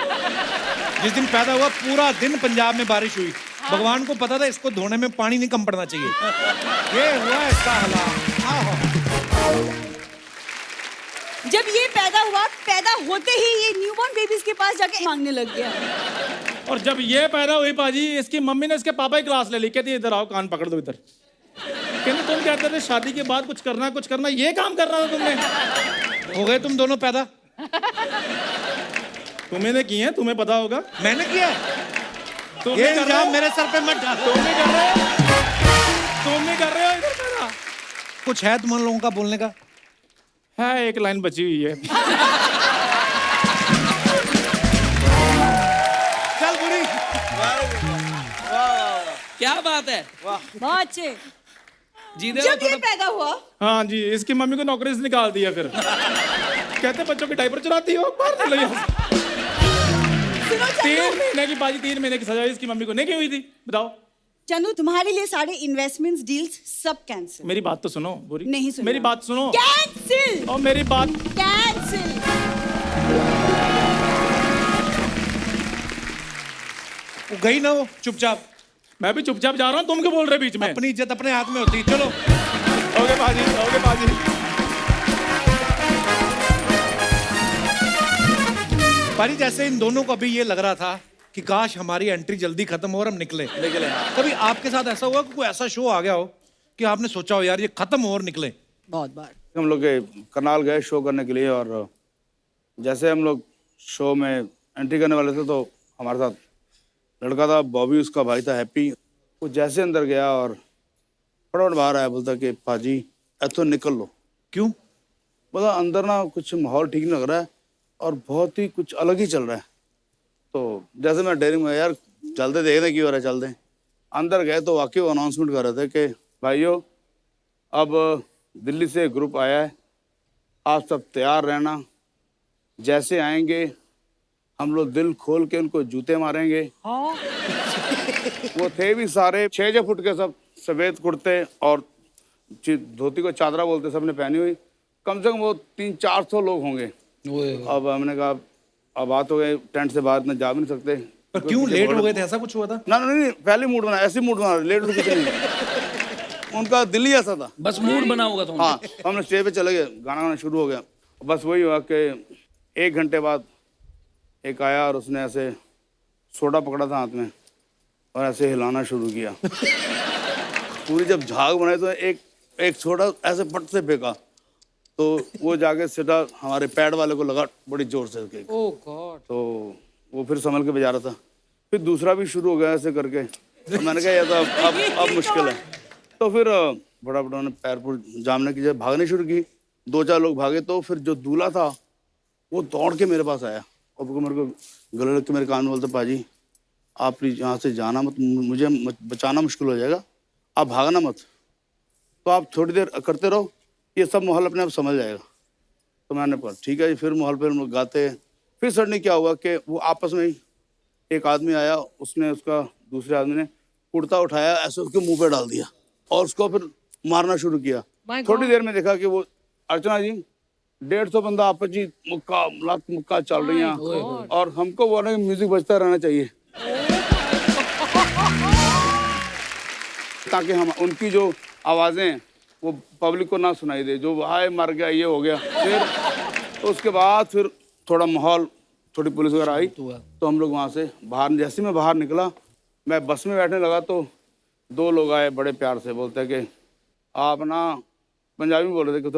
जिस दिन पैदा हुआ पूरा दिन पंजाब में बारिश हुई, भगवान को पता था इसको धोने में पानी नहीं कम पड़ना चाहिए। ये हुआ इसका हालात। जब ये पैदा हुआ, पैदा होते ही ये न्यूबॉर्न बेबीज के पास जाके मांगने लग गया। और जब ये पैदा हुई पाजी, इसकी मम्मी ने इसके पापा की क्लास ले ली, कहती इधर आओ, कान पकड़ दो इधर। कहते तुम कहते थे शादी के बाद कुछ करना, ये काम कर रहा था तुमने। हो गए तुम दोनों पैदा। तुम्हें किए हैं, तुम्हें पता होगा। मैंने किया है? तुम ये इल्जाम मेरे सर पे मत डालो। तुम कर रहे हो इधर पैदा। कुछ है तुम लोगों का बोलने का? है, एक लाइन बची हुई है। चल बुरी। क्या बात है? बहुत अच्छे। जीदे जब ये पैदा हुआ, हाँ जी, इसकी मम्मी को नौकरी से निकाल दिया। फिर कहते बच्चों के डायपर चुराती हो, बाहर निकलो यहाँ से। 3 महीने की बाजी, 3 महीने की सजा इसकी मम्मी को नहीं की हुई थी। बताओ चंदू, तुम्हारे लिए सारे इन्वेस्टमेंट्स डील्स सब कैंसिल। मेरी बात तो सुनो बुरी। नहीं सुन। मेरी बात सुनो। कैंसिल। और मेरी बात कैंसिल। वो गई ना वो चुपचाप। मैं भी चुपचाप जा रहा हूँ, तुम क्यों बोल रहे बीच में? अपनी इज्जत अपने हाथ में होती है। चलो ओके बाजी, ओके बाजी। पारी, जैसे इन दोनों को अभी ये लग रहा था कि काश हमारी एंट्री जल्दी खत्म हो और हम निकले। कभी आपके साथ ऐसा हुआ कि कोई ऐसा शो आ गया हो कि आपने सोचा हो यार ये खत्म हो और निकले? बहुत बार। हम लोग करनाल गए शो करने के लिए, और जैसे हम लोग शो में एंट्री करने वाले थे तो हमारे साथ लड़का था बॉबी, उसका भाई था हैप्पी। वो जैसे अंदर गया और फटाफट बाहर आया, बोलता कि पाजी ऐथो निकल लो। क्यों? बोला अंदर ना कुछ माहौल ठीक नहीं लग रहा है और बहुत ही कुछ अलग ही चल रहा है। तो जैसे मैं डेयरिंग में, यार चलते देखते क्यों हो रहा है, चलते। अंदर गए तो वाकई वो अनाउंसमेंट कर रहे थे कि भाइयों अब दिल्ली से एक ग्रुप आया है, आप सब तैयार रहना, जैसे आएंगे हम लोग दिल खोल के उनको जूते मारेंगे। वो थे भी सारे 6 फुट के, सब सफेद कुर्ते और धोती को चादरा बोलते सबने पहनी हुई। कम से कम वो 300-400 लोग होंगे। अब हमने कहा अब बात हो गई, टेंट से बाहर इतना जा भी नहीं सकते। पर क्यों लेट हो गए थे? ऐसा कुछ हुआ था? ना नहीं, पहले मूड बना, ऐसे मूड बना, लेट कुछ नहीं। उनका दिल ही ऐसा था, बस मूड बना होगा तो। हाँ, हमने स्टेज पे चले गए, गाना शुरू हो गया। बस वही हुआ कि 1 घंटे बाद एक आया और उसने ऐसे सोडा पकड़ा था हाथ में और ऐसे हिलाना शुरू किया। पूरी जब झाग बनाई तो एक सोडा ऐसे पट से फेंका तो वो जाके सीधा हमारे पैड वाले को लगा बड़ी जोर से। ओह गॉड। तो वो फिर संभल के बजा रहा था। फिर दूसरा भी शुरू हो गया ऐसे करके। तो मैंने कहा ये तो अब मुश्किल है। तो फिर बड़ा ने पैर पर जामने की जब भागने शुरू की, 2-4 लोग भागे तो फिर जो दूल्हा था वो दौड़ के मेरे पास आया और मेरे को गले लग के मेरे कान में बोलते, पाजी आप प्लीज यहाँ से जाना मत, मुझे बचाना मुश्किल हो जाएगा, आप भागना मत, तो आप थोड़ी देर करते रहो, ये सब माहौल अपने आप समझ जाएगा। तो मैंने कहा ठीक है जी। फिर माहौल पर हम लोग गाते। फिर सडनली क्या हुआ कि वो आपस में ही एक आदमी आया, उसने उसका दूसरे आदमी ने कुर्ता उठाया ऐसे उसके मुंह पे डाल दिया और उसको फिर मारना शुरू किया। थोड़ी देर में देखा कि वो अर्चना जी 150 बंदा आपस जी मुक्का चल रही हैं और हमको वो ना म्यूजिक बजता रहना चाहिए ताकि हम उनकी जो आवाजें वो पब्लिक को ना सुनाई दे, जो हाय मर गया ये हो गया। फिर तो उसके बाद फिर थोड़ा माहौल, थोड़ी पुलिस वगैरह आई तो हम लोग वहाँ से बाहर, जैसे मैं बाहर निकला, मैं बस में बैठने लगा तो 2 लोग आए बड़े प्यार से, बोलते हैं कि आप ना, पंजाबी में बोल रहे थे कि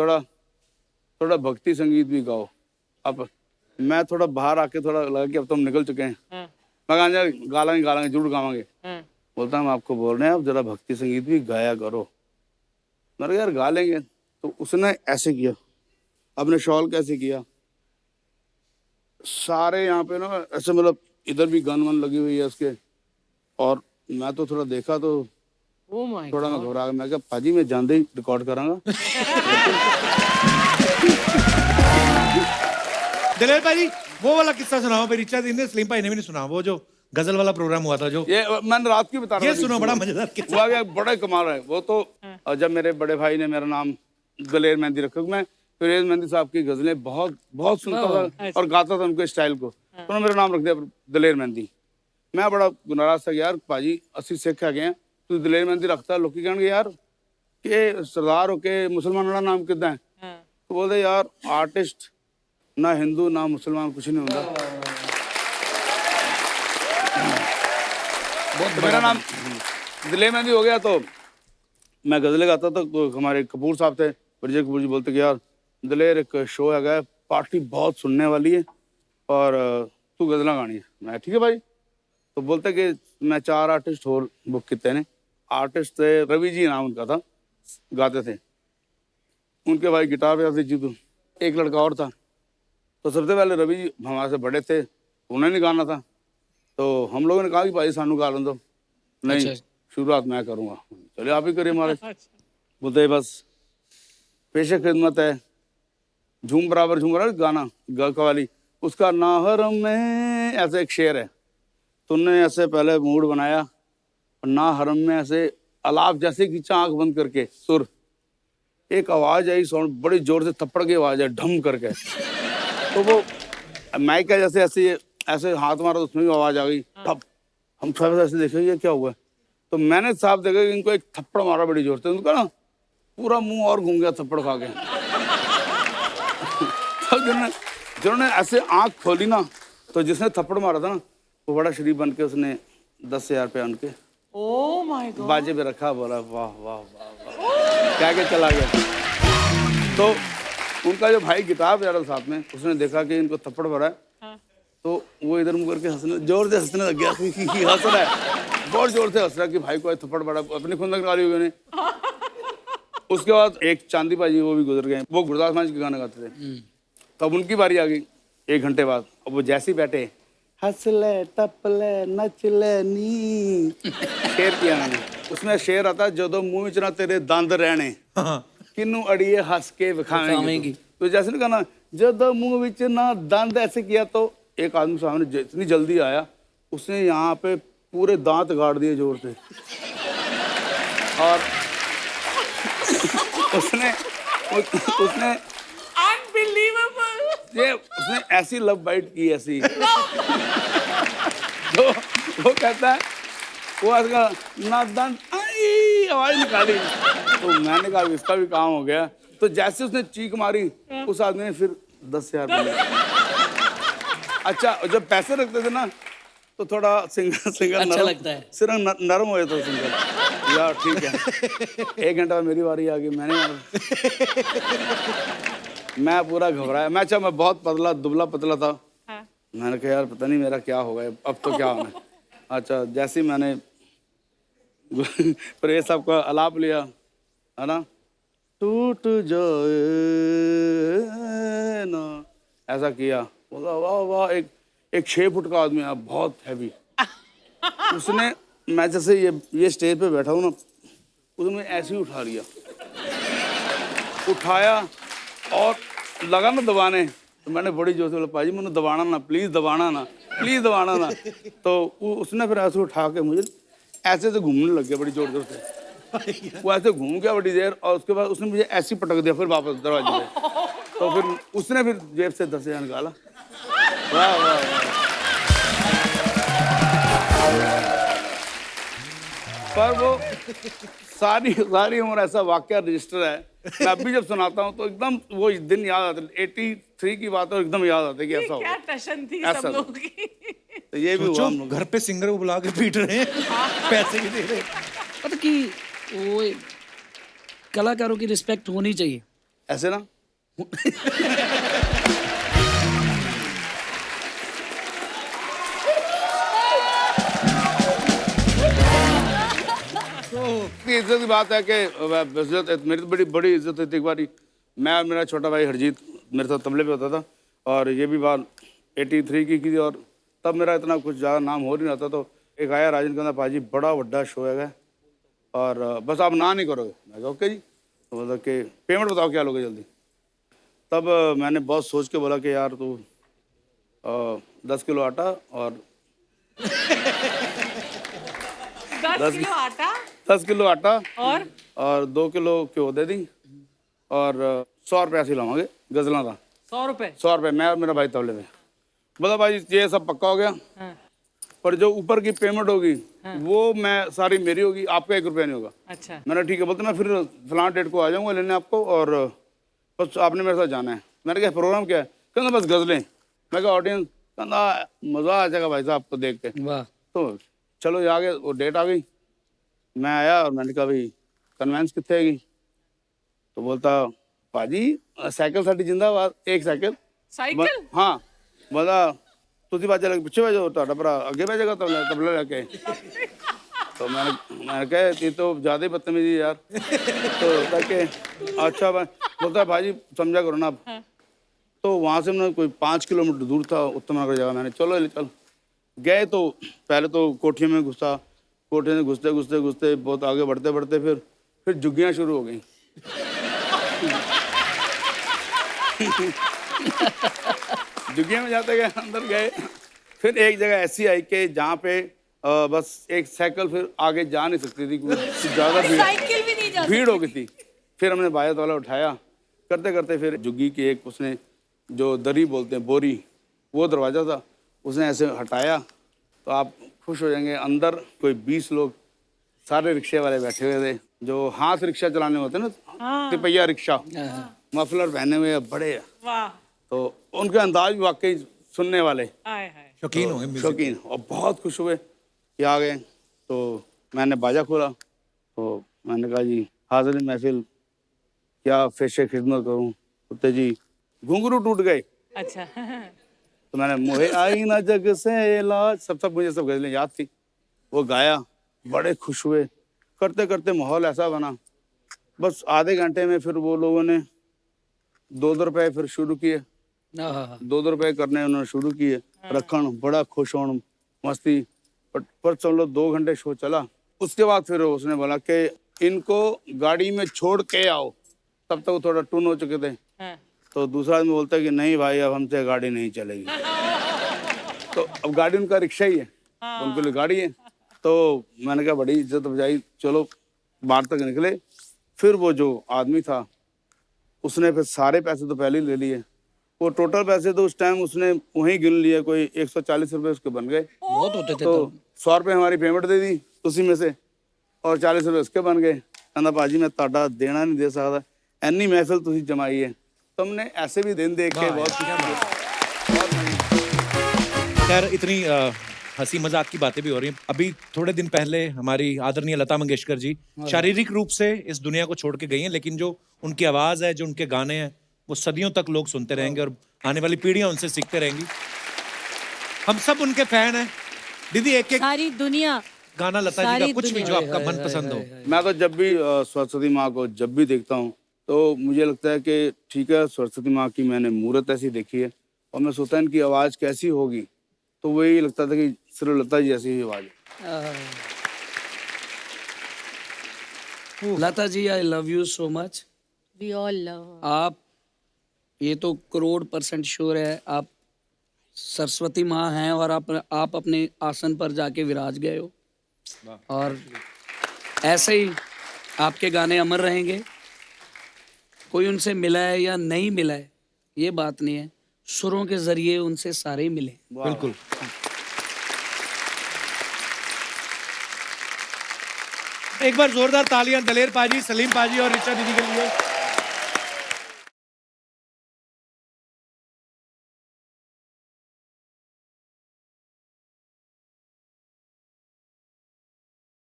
थोड़ा भक्ति संगीत भी गाओ। अब मैं थोड़ा बाहर आके थोड़ा लगा कि अब तो हम निकल चुके हैं, मैं कहा गालांगे जरूर गावांगे। बोलता हम आपको बोल रहे हैं आप जरा भक्ति संगीत भी गाया करो। मैंने यार गा लेंगे। तो उसने ऐसे किया, अपने शॉल कैसे किया, सारे यहाँ पे ना ऐसे, मतलब इधर भी गन वन लगी हुई है उसके, और मैं तो थोड़ा देखा तो थोड़ा मैं घबरा गया। मैं कहा पाजी मैं जानते ही रिकॉर्ड करांगा। दिलेर भाई वो वाला किस्सा सुनाओ मेरी इच्छा थी, सलीम भाई ने भी नहीं सुना, वो जो गजल वाला प्रोग्राम हुआ था जो। ये मैंने रात की बता रहा ये हूँ, सुनो, बड़ा मजेदार किस्सा। हुआ क्या, बड़ा कमाल है वो तो। जब मेरे बड़े भाई ने मेरा नाम दलेर मेहंदी रखा, मैं फिरोज मेहंदी साहब की गजलें बहुत बहुत सुनता था और गाता था उनके स्टाइल को, तो उन्होंने मेरा नाम रख दिया दलेर मेहंदी। मैं बड़ा नाराज था, यार भाजी असि सिख है गए तू दलेर मेहंदी रखता, लोग कहने यार कि सरदार होके मुसलमान का नाम कितना है, तो बोलते यार आर्टिस्ट ना हिंदू ना मुसलमान कुछ नहीं होता, तो मेरा नाम दलेर मेहंदी हो गया। तो मैं गजलें गाता था, तो हमारे कपूर साहब थे, विजय कपूर जी, बोलते कि यार दलेर एक शो है, पार्टी बहुत सुनने वाली है और तू गजलें गानी है। मैं ठीक है भाई। तो बोलते कि मैं 4 आर्टिस्ट और बुक किए ने। आर्टिस्ट थे रवि जी नाम उनका था, गाते थे, उनके भाई गिटार बजाते जीतू, एक लड़का और था। तो सबसे पहले रवि जी हमारे से बड़े थे, उन्हें नहीं गाना था, तो हम लोगों ने कहा कि भाई सानू गा लें दो। नहीं, अच्छा। शुरुआत मैं करूँगा। चलिए आप ही करिए हमारे। बोलते बस पेशे खिदमत है, झूम बराबर झूम रहा गाना कवाली, उसका ना हरम में ऐसे एक शेर है, तो उन्होंने ऐसे पहले मूड बनाया और ना हरम में ऐसे अलाप जैसे खींचा आंख बंद करके सुर, एक आवाज आई साउंड बड़ी जोर से थप्पड़ की आवाज है ढम करके, तो वो माइक का जैसे ऐसे ऐसे हाथ मारा तो उसमें भी आवाज आ गई ठप। हम सब ऐसे देखे ये क्या हुआ, तो मैंने साहब देखा कि इनको एक थप्पड़ मारा बड़ी जोर से, उनका ना पूरा मुंह और घूम गया थप्पड़ खा के। तो जिन्होंने ऐसे आंख खोली ना, तो जिसने थप्पड़ मारा था ना वो बड़ा शरीफ बन के उसने 10,000 रुपया उनके Oh my God. बाजे पे रखा, बोला वाह वाह वाह वाह, क्या के चला गया। तो उनका जो भाई गिटार बजा रहा साथ में, उसने देखा कि इनको थप्पड़ मारा है, तो वो इधर मुंह करके हंसने, जोर से हंसने लग गया, हंस रहा है बहुत जोर से हंस रहा है कि भाई को थप्पड़ मारा, अपनी खुंदक निकाली हुई ने। उसके बाद एक चांदी भाजी वो भी गुजर गए, वो गुरदास मान के गाने गाते थे। तब उनकी बारी आ गई 1 घंटे बाद, अब वो जैसे ही बैठे हंस ले टप ले नच ले नी, शेर किया मैंने। उसमें शेर आता है जो मुंह में ना तेरे दंद रहने, किन्नू अड़िए हंस के विखावेंगी। तो जैसे ना कहना जो मुंह में ना दंद ऐसे किया, तो एक आदमी सामने इतनी जल्दी आया, उसने यहाँ पे पूरे दांत गाड़ दिए जोर से, और उसने Unbelievable. ये उसने ऐसी लव बाइट की ऐसी। तो वो कहता है वो ऐसा ना दंड आई आवाज निकाली, तो मैंने कहा इसका भी काम हो गया। तो जैसे उसने चीख मारी, उस आदमी ने फिर 10,000 रुपये। अच्छा, जब पैसे रखते थे ना तो थोड़ा सिंगर अच्छा नरम लगता है, सिर नरम हो जाता सिंगर, यार ठीक है। 1 घंटा मेरी बारी आ गई, मैं पूरा घबराया। मैं बहुत पतला दुबला पतला था। मैंने कहा यार पता नहीं मेरा क्या होगा, अब तो क्या होना है। अच्छा, जैसे ही मैंने फिर साहब का अलाप लिया है ना, टूट जाए ना, ऐसा किया, बोला वाह वाह। एक 6 फुट का आदमी है, बहुत हैवी। उसने, मैं जैसे ये स्टेज पे बैठा हूँ ना, उसने ऐसे ही उठा लिया, उठाया और लगा ना दबाने। तो मैंने बड़ी जोर से बोला पाजी मैंने दबाना ना, प्लीज दबाना ना, प्लीज दबाना ना। तो उसने फिर ऐसे उठा के मुझे ऐसे घूमने लग गया बड़ी जोर जोर से। वो ऐसे घूम गया बड़ी देर, और उसके बाद उसने मुझे ऐसे पटक दिया फिर वापस दरवाजे पे। तो फिर उसने फिर जेब से 10,000 निकाला। वाह वाह वाह। पर वो सारी उम्र ऐसा वाकया रजिस्टर है, मैं अभी जब सुनाता हूँ तो एकदम वो दिन याद आता है। 83 की बात और एकदम याद आता है कि ऐसा क्या हुआ। टशन थी ऐसा सब लोगों की। तो ये भी हुआ सोचो हम लोग। घर पे सिंगर को बुला के पीट रहे हैं, पैसे भी दे रहे हैं। पता कि वो कलाकारों की रिस्पेक्ट होनी चाहिए ऐसे ना इतनी इज्जत की बात है कि मेरी तो बड़ी इज्जत थी। एक बारी मैं और मेरा छोटा भाई हरजीत मेरे साथ तबले पे होता था, और ये भी बात 83 की थी, और तब मेरा इतना कुछ ज़्यादा नाम हो नहीं रहा था। तो एक आया राजन कहना पाजी बड़ा वड्डा शो है और बस आप ना नहीं करोगे। मैं कहा ओके जी। तो बोला कि पेमेंट बताओ क्या लोगे जल्दी। तब मैंने बहुत सोच के बोला कि यार तू 10 किलो आटा और 10 किलो आटा 10 किलो आटा और 2 किलो घ्यो दे दी और 100 रुपया सी लावांगे गजलों का 100 रुपए 100 रुपये मैं और मेरा भाई तबले पे। बोला भाई ये सब पक्का हो गया, हाँ, पर जो ऊपर की पेमेंट होगी वो मैं सारी मेरी होगी, आपका 1 रुपया नहीं होगा। अच्छा मैंने ठीक है, बोलते मैं फिर फलां डेट को आ जाऊंगा लेने आपको और बस आपने मेरे साथ जाना है। मैंने कहा प्रोग्राम क्या है? कहना बस गजलें। मैं कहा ऑडियंस, कहना मज़ा आ जाएगा भाई साहब आपको देख के। वाह। तो चलो आ गए, वो डेट आ गई। मैं आया और मैंने कहा भाई कन्वेंस कितने हैगी? तो बोलता भाजी साइकिल साड़ी जिंदाबाद, एक साइकिल। साइकिल हाँ बोला तुझी बाजा लगे पिछे बजाओ तो भरा आगे बजेगा तबला लेके। तो मैंने कहा ये तो ज़्यादा ही बदतमीजी यार। तो ताकि अच्छा बोलता है भाजी समझा करो ना आप। तो वहाँ से मैंने कोई 5 किलोमीटर दूर था उत्तम नगर जगह। मैंने चल गए तो पहले तो कोठियों में घुसा, कोठे में घुसते घुसते घुसते बहुत आगे बढ़ते बढ़ते फिर झुग्गियाँ शुरू हो गई। झुग्गियाँ में जाते गए, अंदर गए। फिर एक जगह ऐसी आई कि जहाँ पे बस एक साइकिल फिर आगे जा नहीं सकती थी, ज़्यादा साइकिल भी नहीं जा भीड़ हो गई थी। फिर हमने बाया वाला उठाया, करते करते फिर झुग्गी की एक उसने जो दरी बोलते हैं बोरी, वो दरवाज़ा था, उसने ऐसे हटाया। तो आप खुश हो जाएंगे, अंदर कोई 20 लोग सारे रिक्शे वाले बैठे हुए थे, जो हाथ रिक्शा चलाने होते हैं ना, तिपहिया रिक्शा, मफलर पहने हुए बड़े। वाह तो उनके अंदाज भी वाकई सुनने वाले हाय हाय शौकीन होंगे म्यूजिक शौकीन, और बहुत खुश हुए कि आ गए। तो मैंने बाजा खोला, तो मैंने कहा जी हाज़िर महफिल क्या फेशे खिदमत करूं। कुत्ते जी घुंघरू टूट गए। अच्छा तो मैंने मोहे आई ना जग से इलाज, सब मुझे सब गजलें याद थी, वो गाया, बड़े खुश हुए। करते करते माहौल ऐसा बना, बस आधे घंटे में फिर वो लोगों ने 2-2 रुपए फिर शुरू किए, 2-2 रुपए करने उन्होंने शुरू किए, रखन बड़ा खुश होना मस्ती। पर चलो 2 घंटे शो चला। उसके बाद फिर उसने बोला कि इनको गाड़ी में छोड़ के आओ, तब तक वो थोड़ा टून हो चुके थे। हाँ, तो दूसरा आदमी बोलता है कि नहीं भाई अब हमसे गाड़ी नहीं चलेगी। तो अब गाड़ी उनका रिक्शा ही है, उनके लिए गाड़ी है। तो मैंने कहा बड़ी इज्जत बजाई, चलो बाहर तक निकले। फिर वो जो आदमी था उसने फिर सारे पैसे तो पहले ही ले लिए, वो टोटल पैसे तो उस टाइम उसने वहीं गिन लिए, कोई 140 रुपये उसके बन गए। बहुत होते थे तो तब। 100 रुपये हमारी पेमेंट दे दी उसी में से, और 40 रुपये उसके बन गए। कहना भाजी मैं ताड़ा देना नहीं दे सकता, एनी महफिल तुसी जमाई है। तुमने ऐसे भी दिन देख के बहुत खैर इतनी हंसी मजाक की बातें भी हो रही हैं। अभी थोड़े दिन पहले हमारी आदरणीय लता मंगेशकर जी शारीरिक रूप से इस दुनिया को छोड़ के गई हैं, लेकिन जो उनकी आवाज है, जो उनके गाने हैं, वो सदियों तक लोग सुनते रहेंगे और आने वाली पीढ़ियां उनसे सीखते रहेंगी। हम सब उनके फैन हैं। दीदी एक एक सारी दुनिया गाना लता जी सारी का कुछ भी जो आपका मन पसंद हो। मैं तो जब भी सरस्वती माँ को जब भी देखता हूँ तो मुझे लगता है कि ठीक है, सरस्वती माँ की मैंने मूर्त ऐसी देखी है, और मैं सोचता इनकी आवाज़ कैसी होगी, तो वही लगता था कि सिर्फ लता जी जैसी ही आवाज़ है। Lata ji I love you so much. We all love. आप ये तो करोड़ % श्योर है आप सरस्वती माँ हैं, और आप अपने आसन पर जाके विराज गए हो, और ऐसे ही आपके गाने अमर रहेंगे। कोई उनसे मिला है या नहीं मिला है ये बात नहीं है, सुरों के जरिए उनसे सारे मिले। बिल्कुल। एक बार जोरदार तालियां दलेर पाजी, सलीम पाजी और ऋचा दीदी के लिए।